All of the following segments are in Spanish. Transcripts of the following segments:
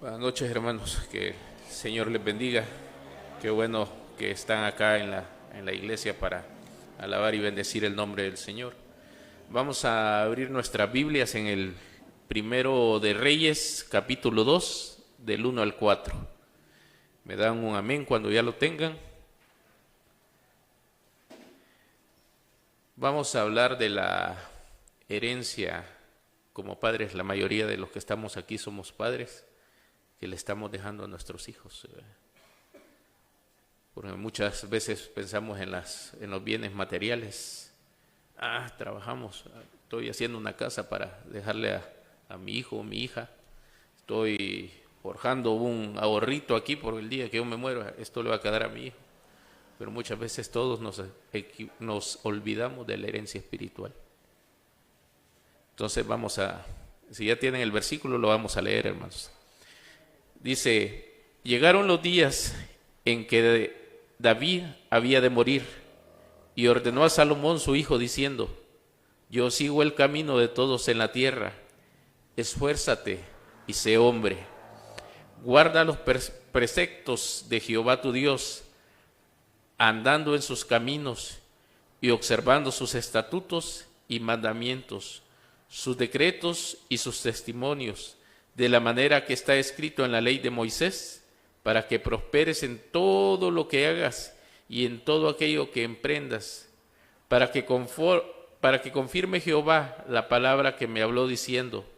Buenas noches, hermanos, que el Señor les bendiga. Qué bueno que están acá en la iglesia para alabar y bendecir el nombre del Señor. Vamos a abrir nuestras Biblias en el primero de Reyes, capítulo 2, del 1 al 4. Me dan un amén cuando ya lo tengan. Vamos a hablar de la herencia como padres. La mayoría de los que estamos aquí somos padres, que le estamos dejando a nuestros hijos. Porque muchas veces pensamos en los bienes materiales. Trabajamos, estoy haciendo una casa para dejarle a mi hijo o mi hija. Estoy forjando un ahorrito aquí por el día que yo me muero. Esto le va a quedar a mi hijo. Pero muchas veces todos nos olvidamos de la herencia espiritual. Entonces si ya tienen el versículo, lo vamos a leer, hermanos. Dice: llegaron los días en que David había de morir, y ordenó a Salomón su hijo diciendo: yo sigo el camino de todos en la tierra, esfuérzate y sé hombre, guarda los preceptos de Jehová tu Dios, andando en sus caminos y observando sus estatutos y mandamientos, sus decretos y sus testimonios, de la manera que está escrito en la ley de Moisés, para que prosperes en todo lo que hagas y en todo aquello que emprendas, para que confirme Jehová la palabra que me habló diciendo: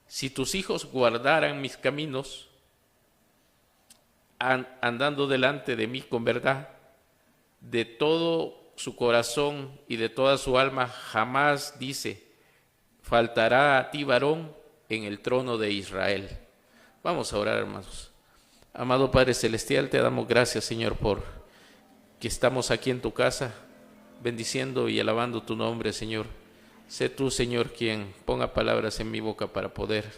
si tus hijos guardaran mis caminos, andando delante de mí con verdad, de todo su corazón y de toda su alma, jamás, dice, faltará a ti varón en el trono de Israel. Vamos a orar, hermanos. Amado Padre Celestial, te damos gracias, Señor, por que estamos aquí en tu casa, bendiciendo y alabando tu nombre, Señor. Sé tú, Señor, quien ponga palabras en mi boca para poder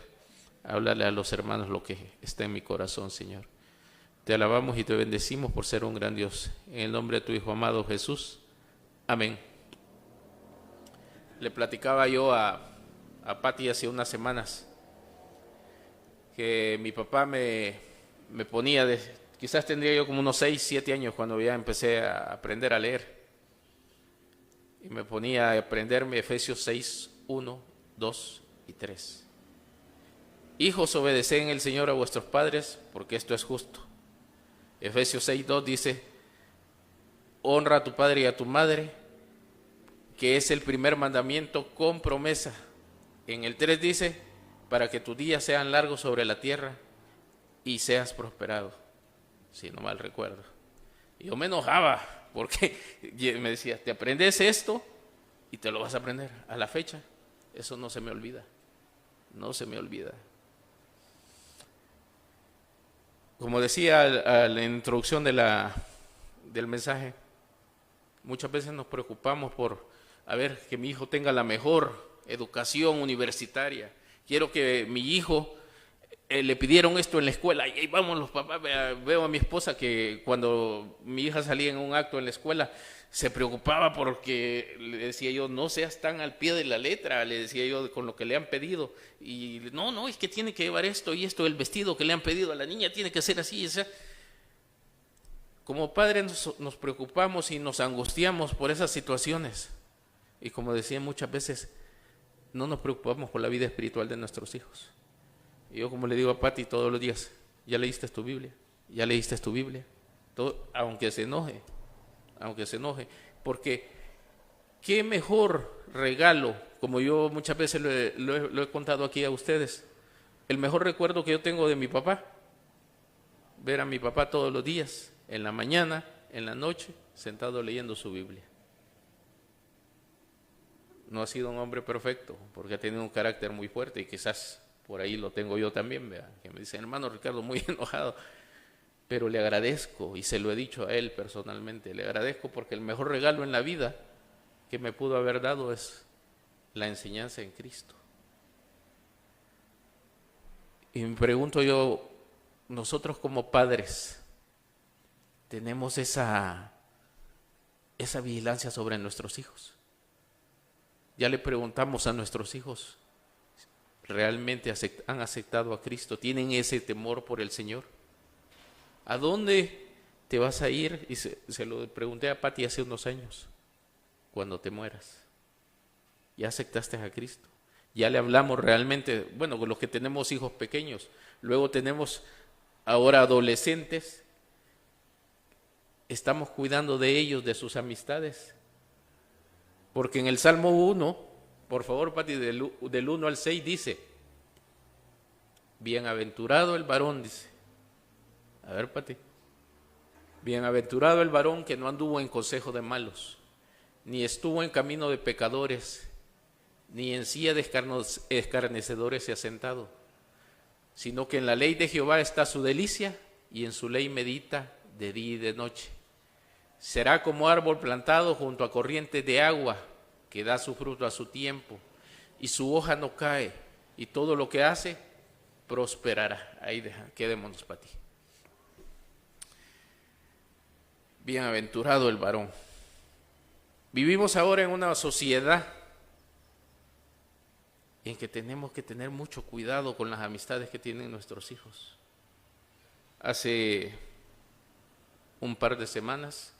hablarle a los hermanos lo que está en mi corazón, Señor. Te alabamos y te bendecimos por ser un gran Dios. En el nombre de tu Hijo amado Jesús. Amén. Le platicaba yo a Pati hace unas semanas que mi papá me ponía, quizás tendría yo como unos 6, 7 años cuando ya empecé a aprender a leer. Y me ponía a aprenderme Efesios 6, 1, 2 y 3. Hijos, obedeced en el Señor a vuestros padres, porque esto es justo. Efesios 6, 2 dice: honra a tu padre y a tu madre, que es el primer mandamiento con promesa. En el 3 dice: para que tus días sean largos sobre la tierra y seas prosperado, si no mal recuerdo. Y yo me enojaba porque me decía: te aprendes esto y te lo vas a aprender. A la fecha, eso no se me olvida. No se me olvida. Como decía a la introducción del mensaje, muchas veces nos preocupamos por que mi hijo tenga la mejor educación universitaria. Quiero que mi hijo le pidieron esto en la escuela, y ahí vamos los papás. Veo a mi esposa que cuando mi hija salía en un acto en la escuela se preocupaba porque le decía yo: no seas tan al pie de la letra, le decía yo, con lo que le han pedido. Y no, es que tiene que llevar esto y esto, el vestido que le han pedido a la niña tiene que ser así. O sea, como padres nos preocupamos y nos angustiamos por esas situaciones. Y como decía, muchas veces no nos preocupamos por la vida espiritual de nuestros hijos. Y yo, como le digo a Pati todos los días: ¿ya leíste tu Biblia? ¿Ya leíste tu Biblia? Aunque se enoje, porque qué mejor regalo, como yo muchas veces lo he contado aquí a ustedes, el mejor recuerdo que yo tengo de mi papá: ver a mi papá todos los días, en la mañana, en la noche, sentado leyendo su Biblia. No ha sido un hombre perfecto, porque ha tenido un carácter muy fuerte, y quizás por ahí lo tengo yo también, ¿verdad? Que me dice: hermano Ricardo, muy enojado. Pero le agradezco, y se lo he dicho a él personalmente, le agradezco porque el mejor regalo en la vida que me pudo haber dado es la enseñanza en Cristo. Y me pregunto yo, nosotros como padres tenemos esa vigilancia sobre nuestros hijos. Ya le preguntamos a nuestros hijos: realmente han aceptado a Cristo, tienen ese temor por el Señor. ¿A dónde te vas a ir? Y se lo pregunté a Pati hace unos años. Cuando te mueras, ya aceptaste a Cristo, ya le hablamos realmente, bueno, con los que tenemos hijos pequeños, luego tenemos ahora adolescentes, estamos cuidando de ellos, de sus amistades, porque en el Salmo 1, por favor Pati, del 1 al 6 dice, bienaventurado el varón, dice, a ver Pati, bienaventurado el varón que no anduvo en consejo de malos, ni estuvo en camino de pecadores, ni en silla de escarnecedores se ha sentado, sino que en la ley de Jehová está su delicia, y en su ley medita de día y de noche. Será como árbol plantado junto a corrientes de agua, que da su fruto a su tiempo, y su hoja no cae, y todo lo que hace prosperará. Ahí quedémonos para ti. Bienaventurado el varón. Vivimos ahora en una sociedad en que tenemos que tener mucho cuidado con las amistades que tienen nuestros hijos. Hace un par de semanas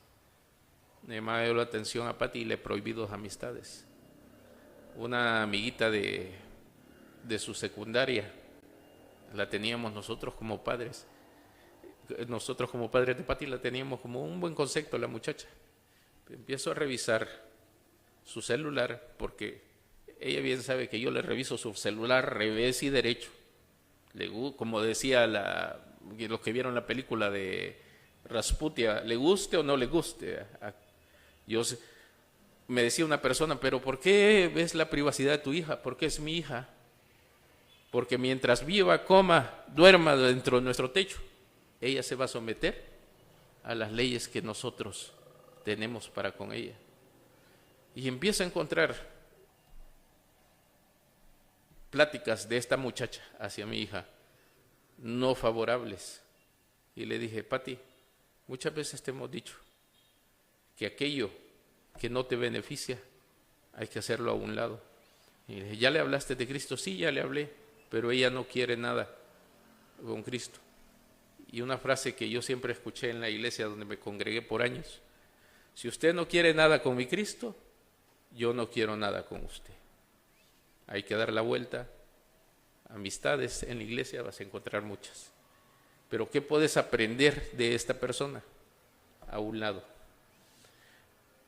me llamó la atención a Pati y le prohibí 2 amistades. Una amiguita de su secundaria, la teníamos nosotros como padres. Nosotros como padres de Pati la teníamos como un buen concepto la muchacha. Empiezo a revisar su celular, porque ella bien sabe que yo le reviso su celular revés y derecho. Como decía los que vieron la película de Rasputia, le guste o no le guste. Me decía una persona, pero ¿por qué ves la privacidad de tu hija? Porque es mi hija. Porque mientras viva, coma, duerma dentro de nuestro techo, ella se va a someter a las leyes que nosotros tenemos para con ella. Y empieza a encontrar pláticas de esta muchacha hacia mi hija no favorables. Y le dije, Pati, muchas veces te hemos dicho que aquello que no te beneficia hay que hacerlo a un lado. Y le dije, ¿ya le hablaste de Cristo? Sí, ya le hablé, pero ella no quiere nada con Cristo. Y una frase que yo siempre escuché en la iglesia donde me congregué por años: si usted no quiere nada con mi Cristo, yo no quiero nada con usted. Hay que dar la vuelta. Amistades en la iglesia vas a encontrar muchas, pero ¿qué puedes aprender de esta persona? A un lado.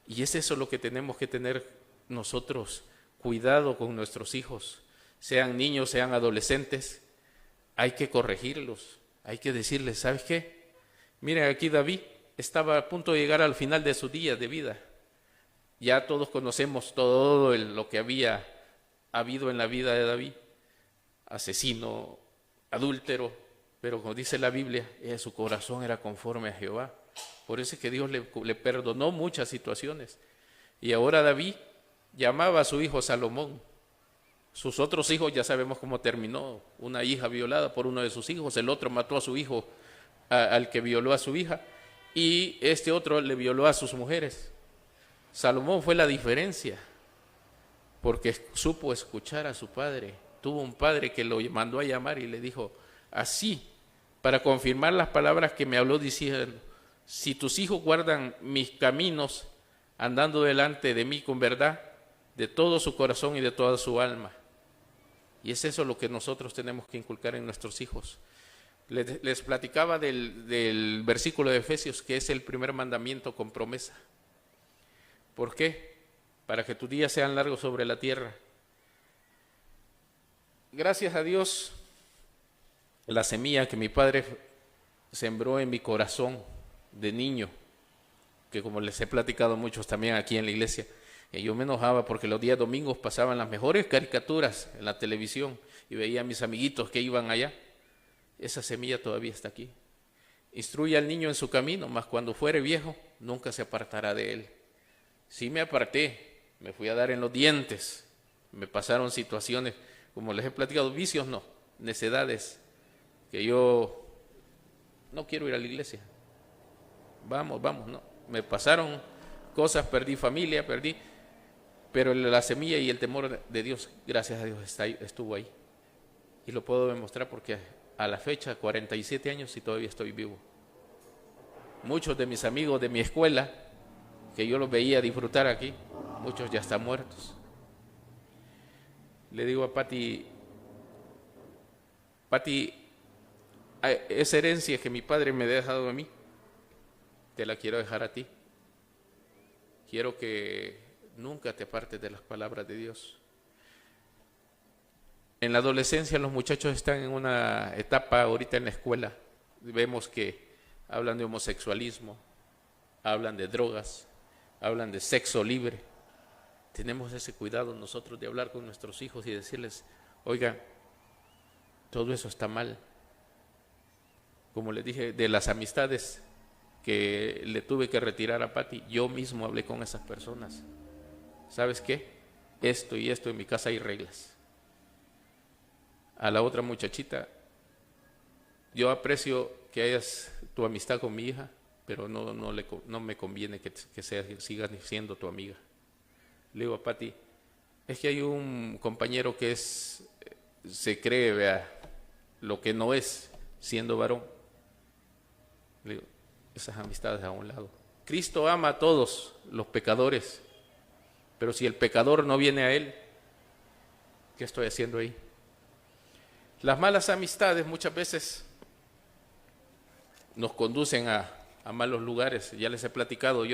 Y es eso lo que tenemos que tener nosotros, cuidado con nuestros hijos, sean niños, sean adolescentes. Hay que corregirlos, hay que decirles, ¿sabes qué? Miren, aquí David estaba a punto de llegar al final de su día de vida. Ya todos conocemos todo lo que había habido en la vida de David: asesino, adúltero, pero como dice la Biblia, su corazón era conforme a Jehová. Por eso es que Dios le perdonó muchas situaciones. Y ahora David llamaba a su hijo Salomón. Sus otros hijos ya sabemos cómo terminó: una hija violada por uno de sus hijos, el otro mató a su hijo, al que violó a su hija, y este otro le violó a sus mujeres. Salomón fue la diferencia, porque supo escuchar a su padre. Tuvo un padre que lo mandó a llamar y le dijo así, para confirmar las palabras que me habló, diciendo: si tus hijos guardan mis caminos, andando delante de mí con verdad, de todo su corazón y de toda su alma. Y es eso lo que nosotros tenemos que inculcar en nuestros hijos. Les platicaba del versículo de Efesios, que es el primer mandamiento con promesa. ¿Por qué? Para que tus días sean largos sobre la tierra. Gracias a Dios, la semilla que mi padre sembró en mi corazón de niño, que como les he platicado muchos también aquí en la iglesia, yo me enojaba porque los días domingos pasaban las mejores caricaturas en la televisión y veía a mis amiguitos que iban allá. Esa semilla todavía está aquí. Instruye al niño en su camino, mas cuando fuere viejo nunca se apartará de él. Sí me aparté, me fui a dar en los dientes, me pasaron situaciones, como les he platicado, vicios no, necedades, que yo no quiero ir a la iglesia. Vamos, no. Me pasaron cosas, perdí familia, pero la semilla y el temor de Dios, gracias a Dios, estuvo ahí. Y lo puedo demostrar porque a la fecha, 47 años y todavía estoy vivo. Muchos de mis amigos de mi escuela, que yo los veía disfrutar aquí, muchos ya están muertos. Le digo a Pati, esa herencia que mi padre me ha dejado a mí, te la quiero dejar a ti. Quiero que nunca te apartes de las palabras de Dios. En la adolescencia los muchachos están en una etapa ahorita en la escuela. Vemos que hablan de homosexualismo, hablan de drogas, hablan de sexo libre. Tenemos ese cuidado nosotros de hablar con nuestros hijos y decirles, oiga, todo eso está mal. Como les dije, de las amistades que le tuve que retirar a Pati, yo mismo hablé con esas personas. ¿Sabes qué? Esto y esto, en mi casa hay reglas. A la otra muchachita, yo aprecio que hayas tu amistad con mi hija, pero no me conviene que sigas siendo tu amiga. Le digo a Pati, es que hay un compañero que se cree, vea, lo que no es siendo varón. Le digo, esas amistades a un lado. Cristo ama a todos los pecadores, pero si el pecador no viene a Él, ¿qué estoy haciendo ahí? Las malas amistades muchas veces nos conducen a malos lugares. Ya les he platicado,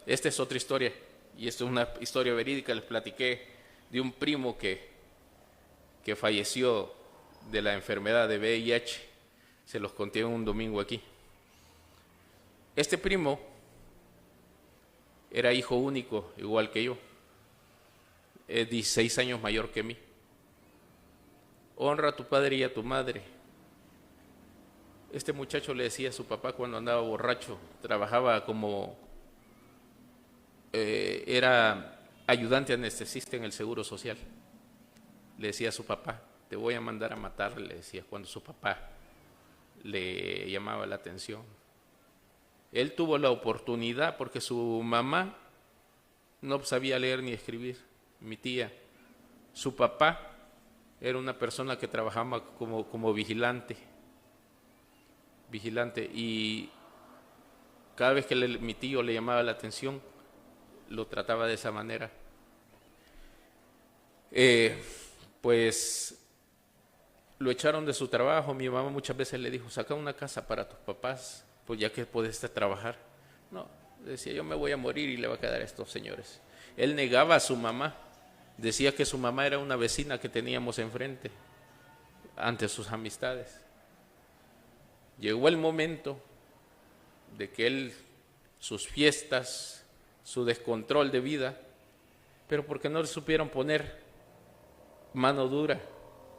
esta es otra historia, y esto es una historia verídica. Les platiqué de un primo que falleció de la enfermedad de VIH. Se los conté un domingo aquí. Este primo era hijo único, igual que yo. Es 16 años mayor que mí. Honra a tu padre y a tu madre. Este muchacho le decía a su papá cuando andaba borracho, trabajaba era ayudante anestesista en el Seguro Social. Le decía a su papá, te voy a mandar a matar, le decía cuando su papá le llamaba la atención. Él tuvo la oportunidad porque su mamá no sabía leer ni escribir, mi tía. Su papá era una persona que trabajaba como vigilante, y cada vez que mi tío le llamaba la atención, lo trataba de esa manera. Pues lo echaron de su trabajo. Mi mamá muchas veces le dijo, saca una casa para tus papás, pues ya que puedes trabajar. No, decía, yo me voy a morir y le va a quedar a estos señores. Él negaba a su mamá, decía que su mamá era una vecina que teníamos enfrente, ante sus amistades. Llegó el momento de que sus fiestas, su descontrol de vida, pero porque no le supieron poner mano dura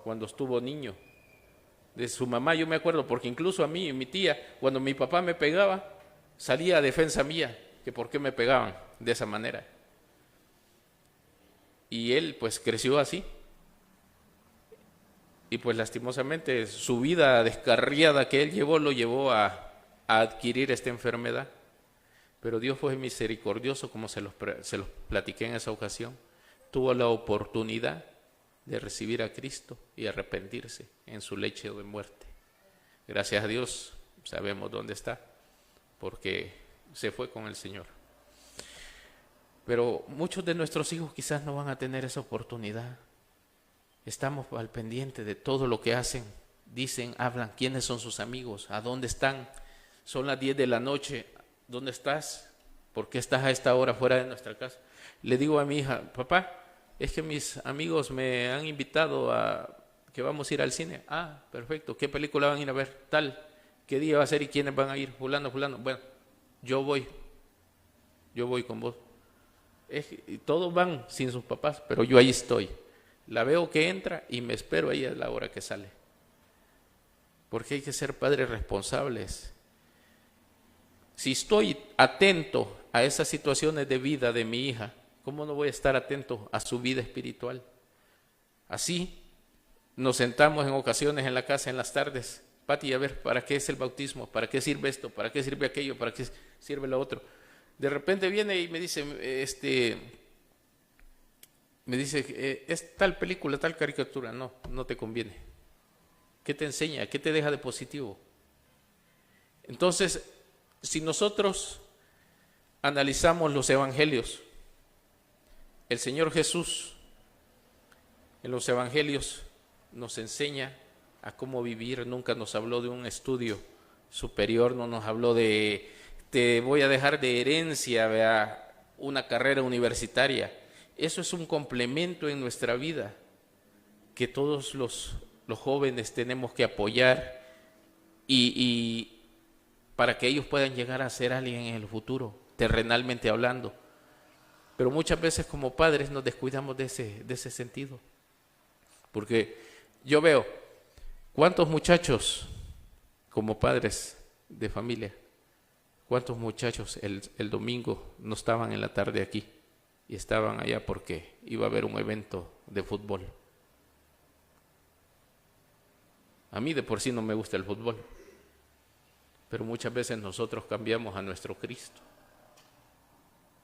cuando estuvo niño. De su mamá yo me acuerdo, porque incluso a mí y mi tía, cuando mi papá me pegaba, salía a defensa mía, que por qué me pegaban de esa manera. Y él pues creció así. Y pues lastimosamente su vida descarriada que él llevó, lo llevó a adquirir esta enfermedad. Pero Dios fue misericordioso, como se los platiqué en esa ocasión. Tuvo la oportunidad de recibir a Cristo y arrepentirse en su lecho de muerte. Gracias a Dios sabemos dónde está, porque se fue con el Señor. Pero muchos de nuestros hijos quizás no van a tener esa oportunidad. Estamos al pendiente de todo lo que hacen, dicen, hablan, quiénes son sus amigos, a dónde están. Son las 10 de la noche, ¿dónde estás? ¿Por qué estás a esta hora fuera de nuestra casa? Le digo a mi hija, papá, es que mis amigos me han invitado a que vamos a ir al cine. Ah, perfecto, ¿qué película van a ir a ver? Tal, ¿qué día va a ser y quiénes van a ir? Fulano. Bueno, yo voy con vos. Todos van sin sus papás, pero yo ahí estoy. La veo que entra y me espero ahí a la hora que sale. Porque hay que ser padres responsables. Si estoy atento a esas situaciones de vida de mi hija, ¿cómo no voy a estar atento a su vida espiritual? Así nos sentamos en ocasiones en la casa en las tardes. Pati, a ver, ¿para qué es el bautismo? ¿Para qué sirve esto? ¿Para qué sirve aquello? ¿Para qué sirve lo otro? De repente viene y me dice, es tal película, tal caricatura. No te conviene. ¿Qué te enseña? ¿Qué te deja de positivo? Entonces, si nosotros analizamos los evangelios, el Señor Jesús en los evangelios nos enseña a cómo vivir. Nunca nos habló de un estudio superior, no nos habló de te voy a dejar de herencia, vea, una carrera universitaria. Eso es un complemento en nuestra vida que todos los jóvenes tenemos que apoyar y para que ellos puedan llegar a ser alguien en el futuro, terrenalmente hablando. Pero muchas veces como padres nos descuidamos de ese sentido. Porque yo veo cuántos muchachos como padres de familia, cuántos muchachos el domingo no estaban en la tarde aquí y estaban allá porque iba a haber un evento de fútbol. A mí de por sí no me gusta el fútbol, pero muchas veces nosotros cambiamos a nuestro Cristo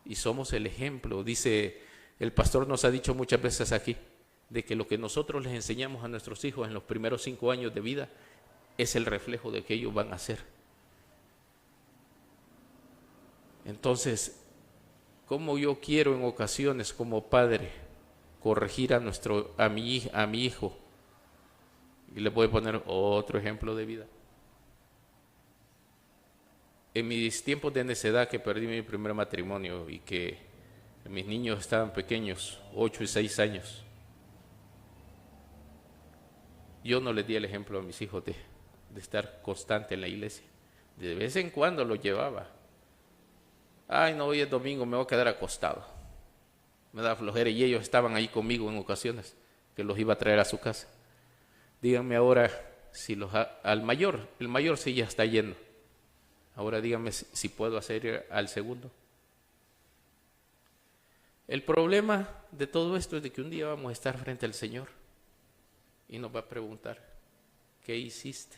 y somos el ejemplo. Dice, el pastor nos ha dicho muchas veces aquí, de que lo que nosotros les enseñamos a nuestros hijos en los primeros 5 años de vida es el reflejo de que ellos van a ser. Entonces, ¿cómo yo quiero en ocasiones como padre corregir a mi hijo? Y le voy a poner otro ejemplo de vida. En mis tiempos de necedad, que perdí mi primer matrimonio y que mis niños estaban pequeños, 8 y 6 años, yo no les di el ejemplo a mis hijos de estar constante en la iglesia. De vez en cuando los llevaba. Ay, no, hoy es domingo, me voy a quedar acostado. Me da flojera, y ellos estaban ahí conmigo en ocasiones, que los iba a traer a su casa. Díganme ahora, si el mayor sí ya está yendo. Ahora díganme si puedo hacer al segundo. El problema de todo esto es de que un día vamos a estar frente al Señor y nos va a preguntar, ¿qué hiciste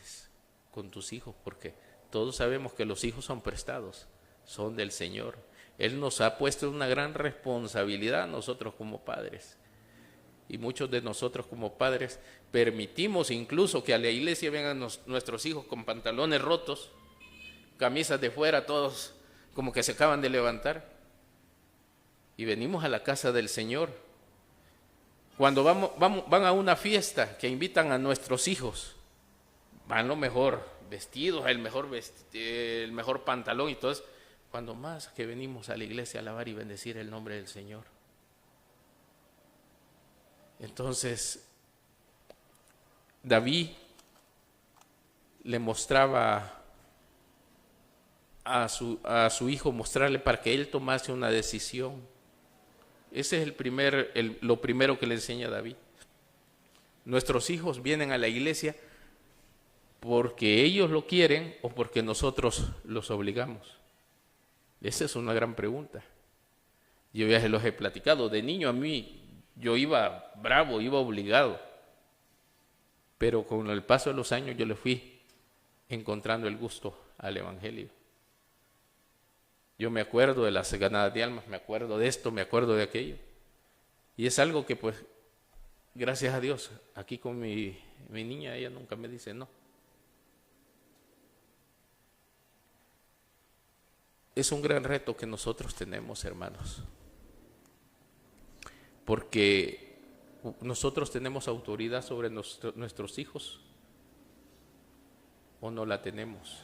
con tus hijos? Porque todos sabemos que los hijos son prestados, son del Señor. Él nos ha puesto una gran responsabilidad a nosotros como padres. Y muchos de nosotros como padres permitimos incluso que a la iglesia vengan nuestros hijos con pantalones rotos, camisas de fuera, todos como que se acaban de levantar. Y venimos a la casa del Señor. Cuando van a una fiesta que invitan a nuestros hijos, van lo mejor vestidos, el mejor pantalón y todo eso. Cuando más que venimos a la iglesia a alabar y bendecir el nombre del Señor. Entonces, David le mostraba a su hijo, mostrarle para que él tomase una decisión. Ese es lo primero que le enseña David. Nuestros hijos vienen a la iglesia porque ellos lo quieren o porque nosotros los obligamos. Esa es una gran pregunta. Yo ya se los he platicado. De niño a mí, yo iba bravo, iba obligado. Pero con el paso de los años yo le fui encontrando el gusto al evangelio. Yo me acuerdo de las ganadas de almas, me acuerdo de esto, me acuerdo de aquello. Y es algo que pues, gracias a Dios, aquí con mi niña, ella nunca me dice no. Es un gran reto que nosotros tenemos, hermanos. Porque nosotros tenemos autoridad sobre nuestros hijos o no la tenemos.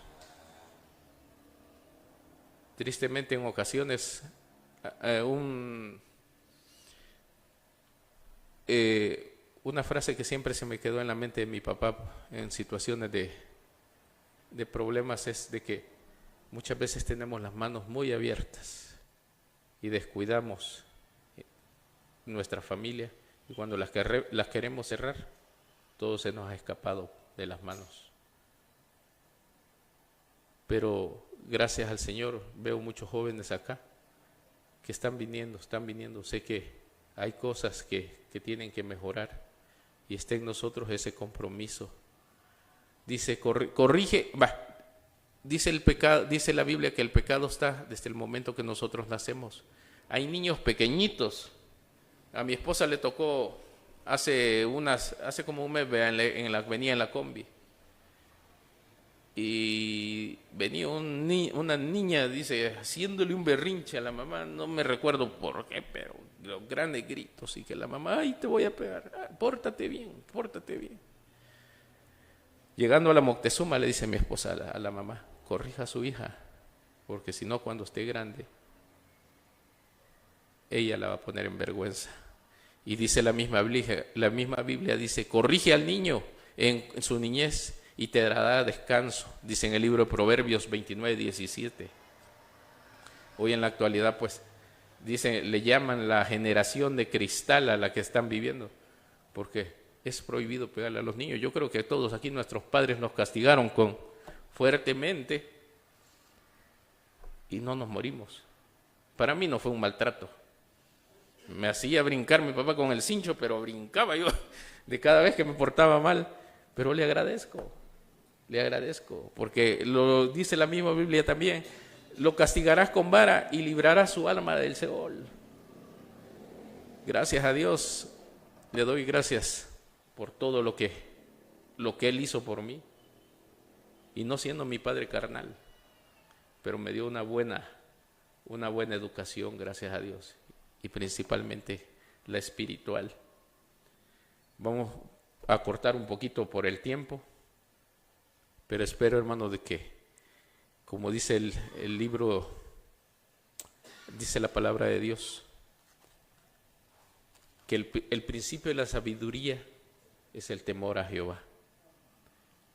Tristemente en ocasiones una frase que siempre se me quedó en la mente de mi papá en situaciones de problemas es de que muchas veces tenemos las manos muy abiertas y descuidamos nuestra familia y cuando las queremos cerrar todo se nos ha escapado de las manos. Pero gracias al Señor veo muchos jóvenes acá que están viniendo. Sé que hay cosas que tienen que mejorar y está en nosotros ese compromiso. Dice, dice la Biblia que el pecado está desde el momento que nosotros nacemos. Hay niños pequeñitos. A mi esposa le tocó hace como un mes, vea, venía en la combi. Y venía una niña, dice, haciéndole un berrinche a la mamá, no me recuerdo por qué, pero los grandes gritos, y que la mamá, ay, te voy a pegar, pórtate bien, pórtate bien. Llegando a la Moctezuma, le dice mi esposa a la mamá, corrija a su hija, porque si no, cuando esté grande, ella la va a poner en vergüenza. Y dice la misma Biblia dice, corrige al niño en su niñez y te dará descanso, dice en el libro de Proverbios 29:17. Hoy en la actualidad, pues, le llaman la generación de cristal a la que están viviendo, porque es prohibido pegarle a los niños. Yo creo que todos aquí nuestros padres nos castigaron fuertemente y no nos morimos. Para mí no fue un maltrato. Me hacía brincar mi papá con el cincho, pero brincaba yo de cada vez que me portaba mal. Pero le agradezco, porque lo dice la misma Biblia también, lo castigarás con vara y librarás su alma del Seol. Gracias a Dios, le doy gracias por todo lo que Él hizo por mí, y no siendo mi padre carnal, pero me dio una buena educación, gracias a Dios, y principalmente la espiritual. Vamos a cortar un poquito por el tiempo, pero espero, hermano, de que, como dice el libro, dice la palabra de Dios, que el principio de la sabiduría es el temor a Jehová.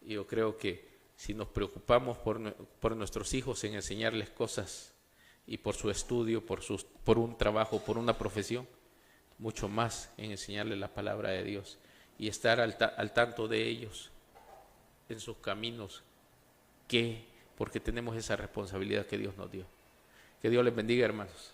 Y yo creo que si nos preocupamos por nuestros hijos en enseñarles cosas, y por su estudio, por un trabajo, por una profesión, mucho más en enseñarles la palabra de Dios y estar al tanto de ellos en sus caminos, porque tenemos esa responsabilidad que Dios nos dio. Que Dios les bendiga, hermanos.